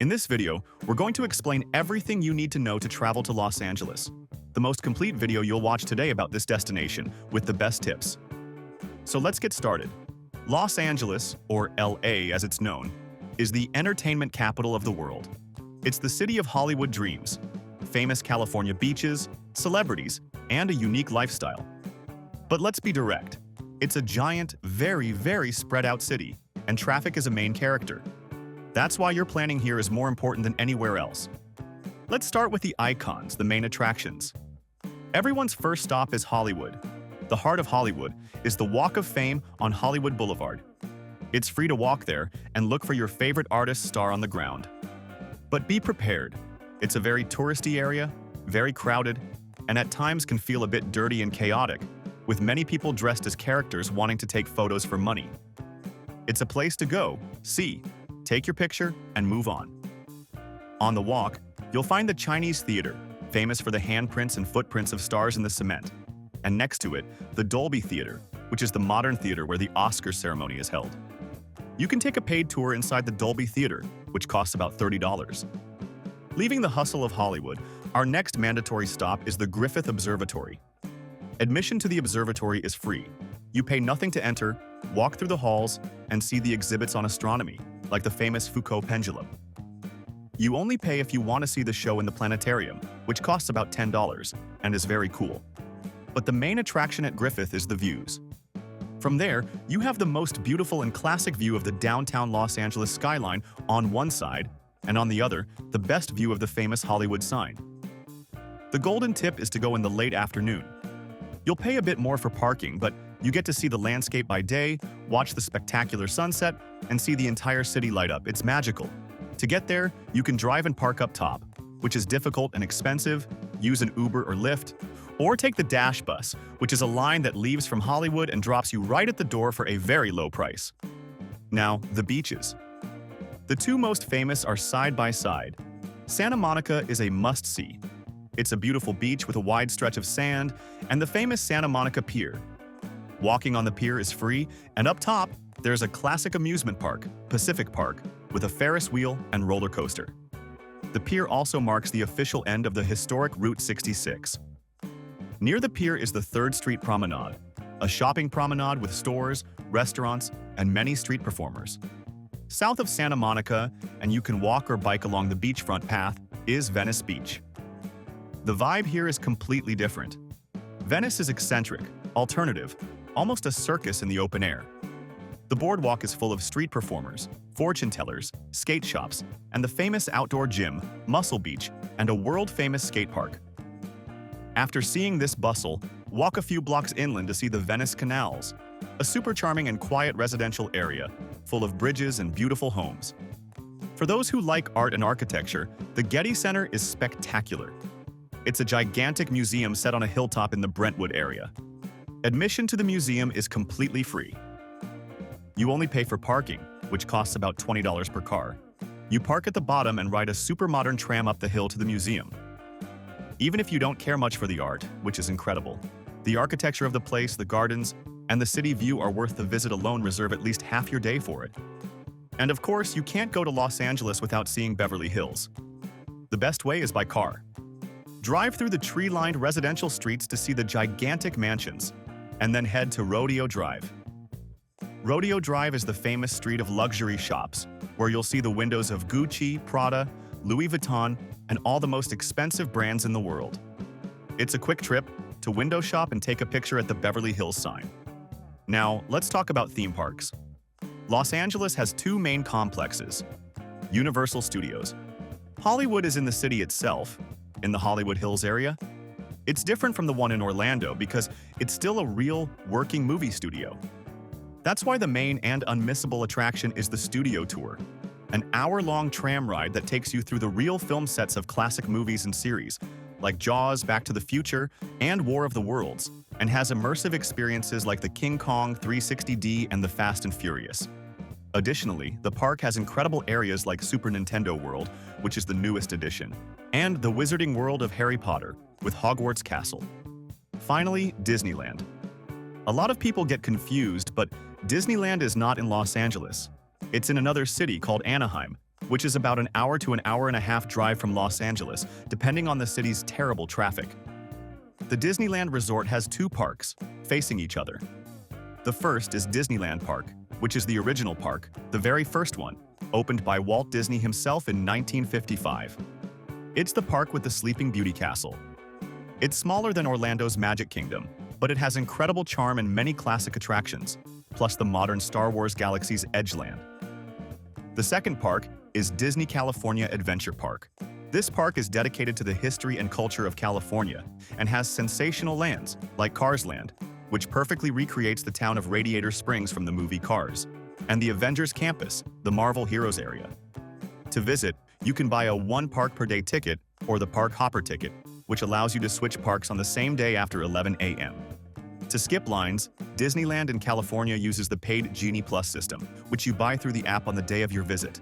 In this video, we're going to explain everything you need to know to travel to Los Angeles. The most complete video you'll watch today about this destination, with the best tips. So let's get started. Los Angeles, or LA as it's known, is the entertainment capital of the world. It's the city of Hollywood dreams, famous California beaches, celebrities, and a unique lifestyle. But let's be direct. It's a giant, very spread out city, and traffic is a main character. That's why your planning here is more important than anywhere else. Let's start with the icons, the main attractions. Everyone's first stop is Hollywood. The heart of Hollywood is the Walk of Fame on Hollywood Boulevard. It's free to walk there and look for your favorite artist star on the ground. But be prepared. It's a very touristy area, very crowded, and at times can feel a bit dirty and chaotic, with many people dressed as characters wanting to take photos for money. It's a place to go, see, take your picture, and move on. On the walk, you'll find the Chinese Theater, famous for the handprints and footprints of stars in the cement. And next to it, the Dolby Theater, which is the modern theater where the Oscar ceremony is held. You can take a paid tour inside the Dolby Theater, which costs about $30. Leaving the hustle of Hollywood, our next mandatory stop is the Griffith Observatory. Admission to the observatory is free. You pay nothing to enter, walk through the halls, and see the exhibits on astronomy, like the famous Foucault pendulum. You only pay if you want to see the show in the planetarium, which costs about $10 and is very cool. But the main attraction at Griffith is the views. From there, you have the most beautiful and classic view of the downtown Los Angeles skyline on one side, and on the other, the best view of the famous Hollywood sign. The golden tip is to go in the late afternoon. You'll pay a bit more for parking, but you get to see the landscape by day, watch the spectacular sunset, and see the entire city light up. It's magical. To get there, you can drive and park up top, which is difficult and expensive, use an Uber or Lyft, or take the Dash Bus, which is a line that leaves from Hollywood and drops you right at the door for a very low price. Now, the beaches. The two most famous are side by side. Santa Monica is a must-see. It's a beautiful beach with a wide stretch of sand and the famous Santa Monica Pier. Walking on the pier is free, and up top, there's a classic amusement park, Pacific Park, with a Ferris wheel and roller coaster. The pier also marks the official end of the historic Route 66. Near the pier is the 3rd Street Promenade, a shopping promenade with stores, restaurants, and many street performers. South of Santa Monica, and you can walk or bike along the beachfront path, is Venice Beach. The vibe here is completely different. Venice is eccentric, alternative, almost a circus in the open air. The boardwalk is full of street performers, fortune tellers, skate shops, and the famous outdoor gym, Muscle Beach, and a world-famous skate park. After seeing this bustle, walk a few blocks inland to see the Venice Canals, a super charming and quiet residential area, full of bridges and beautiful homes. For those who like art and architecture, the Getty Center is spectacular. It's a gigantic museum set on a hilltop in the Brentwood area. Admission to the museum is completely free. You only pay for parking, which costs about $20 per car. You park at the bottom and ride a super modern tram up the hill to the museum. Even if you don't care much for the art, which is incredible, the architecture of the place, the gardens, and the city view are worth the visit alone. Reserve at least half your day for it. And of course, you can't go to Los Angeles without seeing Beverly Hills. The best way is by car. Drive through the tree-lined residential streets to see the gigantic mansions, and then head to Rodeo Drive. Rodeo Drive is the famous street of luxury shops, where you'll see the windows of Gucci, Prada, Louis Vuitton, and all the most expensive brands in the world. It's a quick trip to window shop and take a picture at the Beverly Hills sign. Now, let's talk about theme parks. Los Angeles has two main complexes: Universal Studios. Hollywood is in the city itself, in the Hollywood Hills area. It's different from the one in Orlando because it's still a real, working movie studio. That's why the main and unmissable attraction is the Studio Tour, an hour-long tram ride that takes you through the real film sets of classic movies and series, like Jaws, Back to the Future, and War of the Worlds, and has immersive experiences like the King Kong 360D and the Fast and Furious. Additionally, the park has incredible areas like Super Nintendo World, which is the newest addition, and the Wizarding World of Harry Potter, with Hogwarts Castle. Finally, Disneyland. A lot of people get confused, but Disneyland is not in Los Angeles. It's in another city called Anaheim, which is about an hour to an hour and a half drive from Los Angeles, depending on the city's terrible traffic. The Disneyland Resort has two parks, facing each other. The first is Disneyland Park, which is the original park, the very first one, opened by Walt Disney himself in 1955. It's the park with the Sleeping Beauty Castle. It's smaller than Orlando's Magic Kingdom, but it has incredible charm and many classic attractions, plus the modern Star Wars Galaxy's Edgeland. The second park is Disney California Adventure Park. This park is dedicated to the history and culture of California and has sensational lands, like Cars Land, which perfectly recreates the town of Radiator Springs from the movie Cars, and the Avengers Campus, the Marvel Heroes area. To visit, you can buy a one-park-per-day ticket or the Park Hopper ticket, which allows you to switch parks on the same day after 11 a.m. To skip lines, Disneyland in California uses the paid Genie Plus system, which you buy through the app on the day of your visit.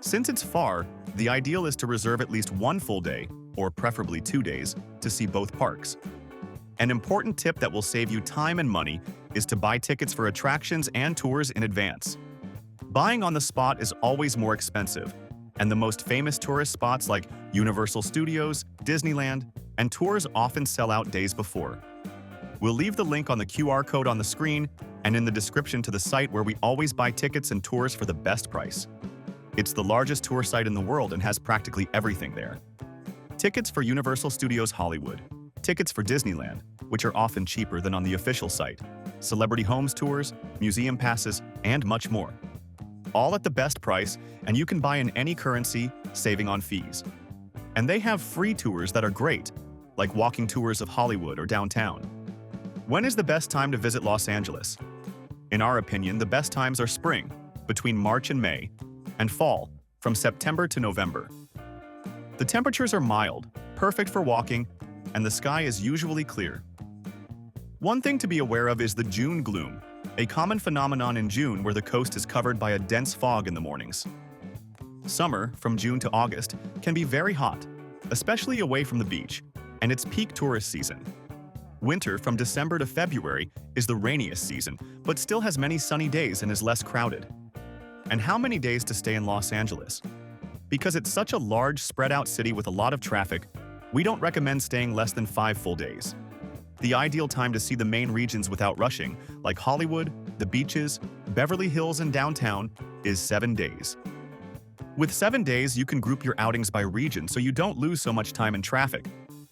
Since it's far, the ideal is to reserve at least one full day, or preferably 2 days, to see both parks. An important tip that will save you time and money is to buy tickets for attractions and tours in advance. Buying on the spot is always more expensive, and the most famous tourist spots like Universal Studios, Disneyland, and tours often sell out days before. We'll leave the link on the QR code on the screen and in the description to the site where we always buy tickets and tours for the best price. It's the largest tour site in the world and has practically everything there. Tickets for Universal Studios Hollywood, tickets for Disneyland, which are often cheaper than on the official site, celebrity homes tours, museum passes, and much more. All at the best price, and you can buy in any currency, saving on fees. And they have free tours that are great, like walking tours of Hollywood or downtown. When is the best time to visit Los Angeles? In our opinion, the best times are spring, between March and May, and fall, from September to November. The temperatures are mild, perfect for walking, and the sky is usually clear. One thing to be aware of is the June gloom, a common phenomenon in June where the coast is covered by a dense fog in the mornings. Summer, from June to August, can be very hot, especially away from the beach, and it's peak tourist season. Winter, from December to February, is the rainiest season, but still has many sunny days and is less crowded. And how many days to stay in Los Angeles? Because it's such a large, spread-out city with a lot of traffic, we don't recommend staying less than 5 full days. The ideal time to see the main regions without rushing, like Hollywood, the beaches, Beverly Hills, and downtown, is 7 days. With 7 days, you can group your outings by region so you don't lose so much time in traffic.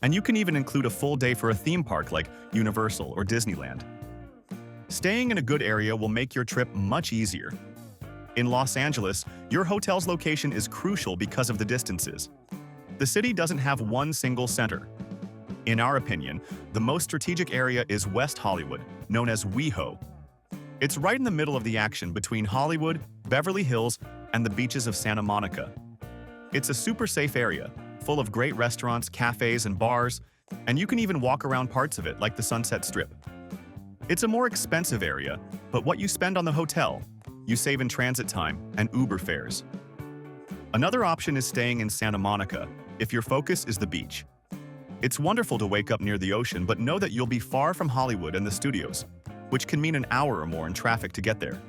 And you can even include a full day for a theme park like Universal or Disneyland. Staying in a good area will make your trip much easier. In Los Angeles, your hotel's location is crucial because of the distances. The city doesn't have one single center. In our opinion, the most strategic area is West Hollywood, known as WeHo. It's right in the middle of the action between Hollywood, Beverly Hills, and the beaches of Santa Monica. It's a super safe area, full of great restaurants, cafes, and bars, and you can even walk around parts of it like the Sunset Strip. It's a more expensive area, but what you spend on the hotel, you save in transit time and Uber fares. Another option is staying in Santa Monica, if your focus is the beach. It's wonderful to wake up near the ocean, but know that you'll be far from Hollywood and the studios, which can mean an hour or more in traffic to get there.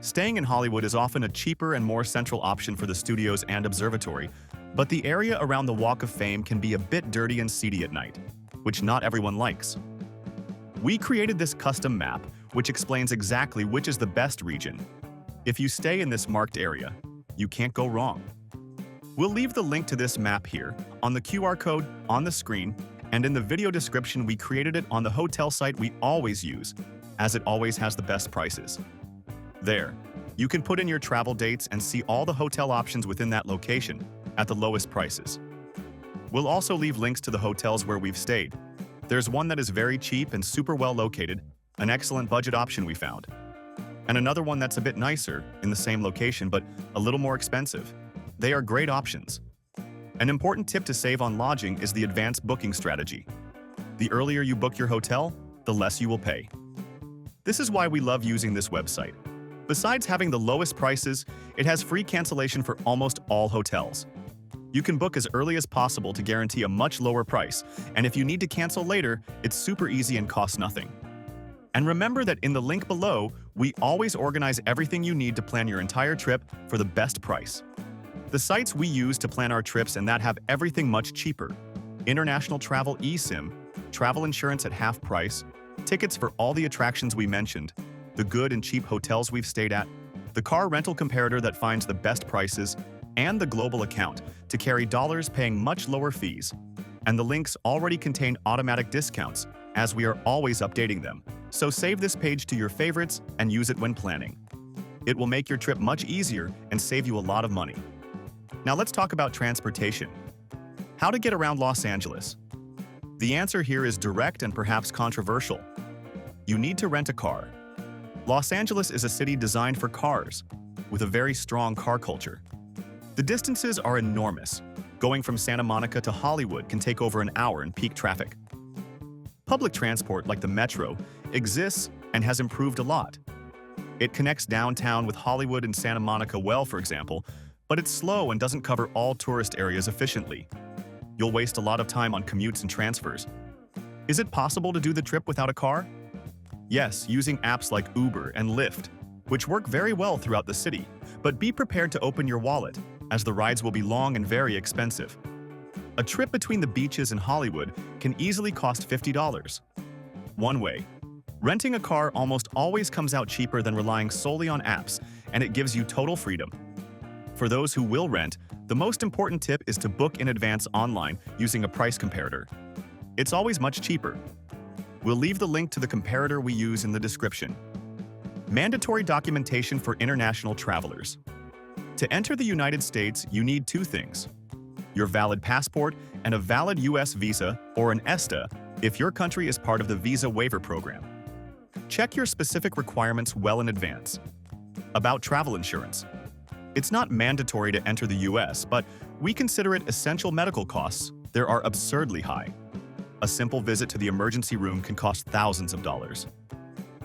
Staying in Hollywood is often a cheaper and more central option for the studios and observatory, but the area around the Walk of Fame can be a bit dirty and seedy at night, which not everyone likes. We created this custom map, which explains exactly which is the best region. If you stay in this marked area, you can't go wrong. We'll leave the link to this map here, on the QR code, on the screen, and in the video description. We created it on the hotel site we always use, as it always has the best prices. There, you can put in your travel dates and see all the hotel options within that location, at the lowest prices. We'll also leave links to the hotels where we've stayed. There's one that is very cheap and super well located, an excellent budget option we found. And another one that's a bit nicer, in the same location but a little more expensive. They are great options. An important tip to save on lodging is the advanced booking strategy. The earlier you book your hotel, the less you will pay. This is why we love using this website. Besides having the lowest prices, it has free cancellation for almost all hotels. You can book as early as possible to guarantee a much lower price, and if you need to cancel later, it's super easy and costs nothing. And remember that in the link below, we always organize everything you need to plan your entire trip for the best price. The sites we use to plan our trips and that have everything much cheaper. International Travel eSIM, travel insurance at half price, tickets for all the attractions we mentioned, the good and cheap hotels we've stayed at, the car rental comparator that finds the best prices, and the global account to carry dollars paying much lower fees. And the links already contain automatic discounts, as we are always updating them. So save this page to your favorites and use it when planning. It will make your trip much easier and save you a lot of money. Now let's talk about transportation. How to get around Los Angeles. The answer here is direct and perhaps controversial. You need to rent a car. Los Angeles is a city designed for cars, with a very strong car culture. The distances are enormous. Going from Santa Monica to Hollywood can take over an hour in peak traffic. Public transport, like the metro, exists and has improved a lot. It connects downtown with Hollywood and Santa Monica well, for example, but it's slow and doesn't cover all tourist areas efficiently. You'll waste a lot of time on commutes and transfers. Is it possible to do the trip without a car? Yes, using apps like Uber and Lyft, which work very well throughout the city, but be prepared to open your wallet, as the rides will be long and very expensive. A trip between the beaches and Hollywood can easily cost $50. One way. Renting a car almost always comes out cheaper than relying solely on apps, and it gives you total freedom. For those who will rent, the most important tip is to book in advance online using a price comparator. It's always much cheaper. We'll leave the link to the comparator we use in the description. Mandatory documentation for international travelers. To enter the United States, you need two things: your valid passport and a valid U.S. visa or an ESTA if your country is part of the Visa Waiver Program. Check your specific requirements well in advance. About travel insurance. It's not mandatory to enter the U.S., but we consider it essential medical costs. There are absurdly high. A simple visit to the emergency room can cost thousands of dollars.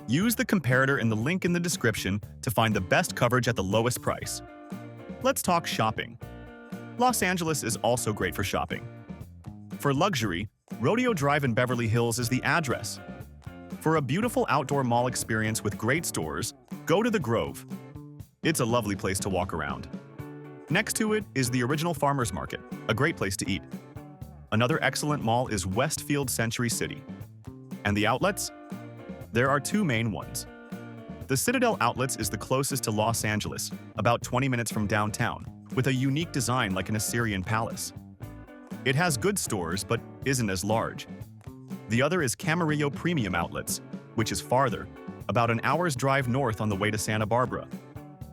Use the comparator in the link in the description to find the best coverage at the lowest price. Let's talk shopping. Los Angeles is also great for shopping. For luxury, Rodeo Drive in Beverly Hills is the address. For a beautiful outdoor mall experience with great stores, go to the Grove. It's a lovely place to walk around. Next to it is the Original Farmers Market, a great place to eat. Another excellent mall is Westfield Century City. And the outlets? There are two main ones. The Citadel Outlets is the closest to Los Angeles, about 20 minutes from downtown, with a unique design like an Assyrian palace. It has good stores, but isn't as large. The other is Camarillo Premium Outlets, which is farther, about an hour's drive north on the way to Santa Barbara.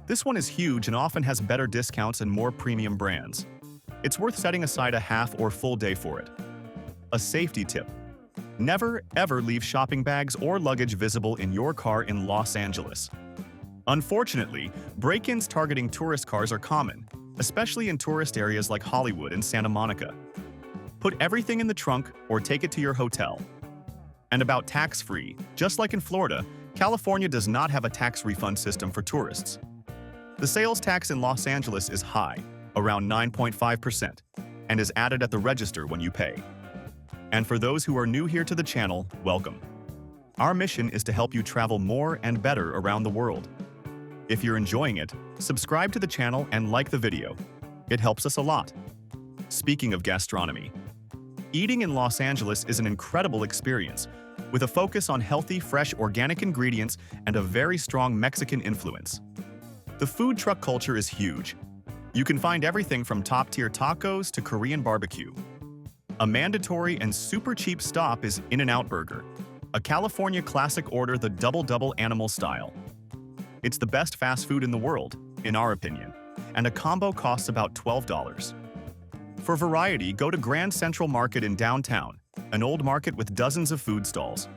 This one is huge and often has better discounts and more premium brands. It's worth setting aside a half or full day for it. A safety tip: never, ever leave shopping bags or luggage visible in your car in Los Angeles. Unfortunately, break-ins targeting tourist cars are common, especially in tourist areas like Hollywood and Santa Monica. Put everything in the trunk or take it to your hotel. And about tax-free, just like in Florida, California does not have a tax refund system for tourists. The sales tax in Los Angeles is high, around 9.5%, and is added at the register when you pay. And for those who are new here to the channel, welcome. Our mission is to help you travel more and better around the world. If you're enjoying it, subscribe to the channel and like the video. It helps us a lot. Speaking of gastronomy, eating in Los Angeles is an incredible experience, with a focus on healthy, fresh, organic ingredients and a very strong Mexican influence. The food truck culture is huge. You can find everything from top-tier tacos to Korean barbecue. A mandatory and super cheap stop is In-N-Out Burger, a California classic order, the double animal style. It's the best fast food in the world, in our opinion, and a combo costs about $12. For variety, go to Grand Central Market in downtown, an old market with dozens of food stalls.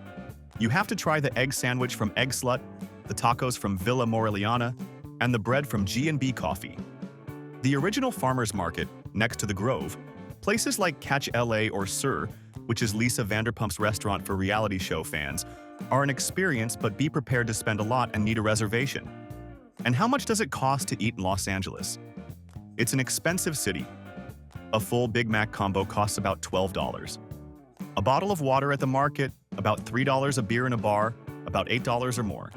You have to try the egg sandwich from Egg Slut, the tacos from Villa Moreliana, and the bread from G&B Coffee. The Original Farmers Market, next to the Grove, places like Catch LA or Sir, which is Lisa Vanderpump's restaurant for reality show fans, are an experience, but be prepared to spend a lot and need a reservation. And how much does it cost to eat in Los Angeles? It's an expensive city. A full Big Mac combo costs about $12. A bottle of water at the market, about $3 a beer in a bar, about $8 or more.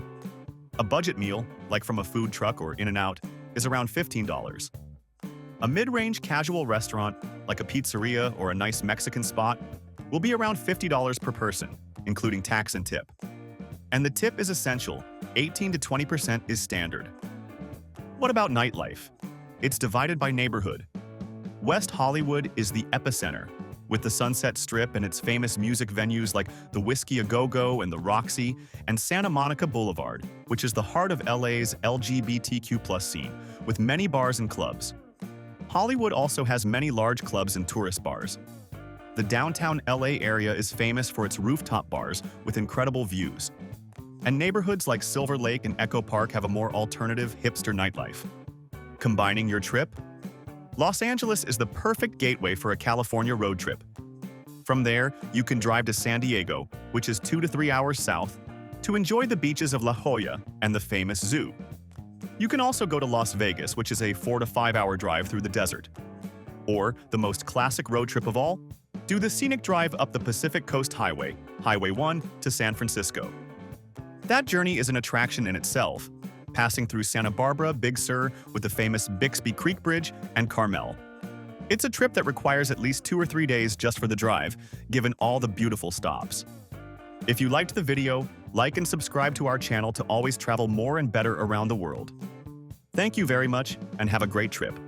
A budget meal, like from a food truck or In-N-Out, is around $15. A mid-range casual restaurant, like a pizzeria or a nice Mexican spot, will be around $50 per person, including tax and tip. And the tip is essential, 18 to 20% is standard. What about nightlife? It's divided by neighborhood. West Hollywood is the epicenter, with the Sunset Strip and its famous music venues like the Whiskey A Go-Go and the Roxy, and Santa Monica Boulevard, which is the heart of LA's LGBTQ+ scene, with many bars and clubs. Hollywood also has many large clubs and tourist bars. The downtown LA area is famous for its rooftop bars with incredible views. And neighborhoods like Silver Lake and Echo Park have a more alternative, hipster nightlife. Combining your trip? Los Angeles is the perfect gateway for a California road trip. From there, you can drive to San Diego, which is 2 to 3 hours south, to enjoy the beaches of La Jolla and the famous zoo. You can also go to Las Vegas, which is a 4 to 5 hour drive through the desert. Or, the most classic road trip of all, do the scenic drive up the Pacific Coast Highway, Highway 1, to San Francisco. That journey is an attraction in itself, passing through Santa Barbara, Big Sur, with the famous Bixby Creek Bridge, and Carmel. It's a trip that requires at least 2 or 3 days just for the drive, given all the beautiful stops. If you liked the video, like and subscribe to our channel to always travel more and better around the world. Thank you very much, and have a great trip.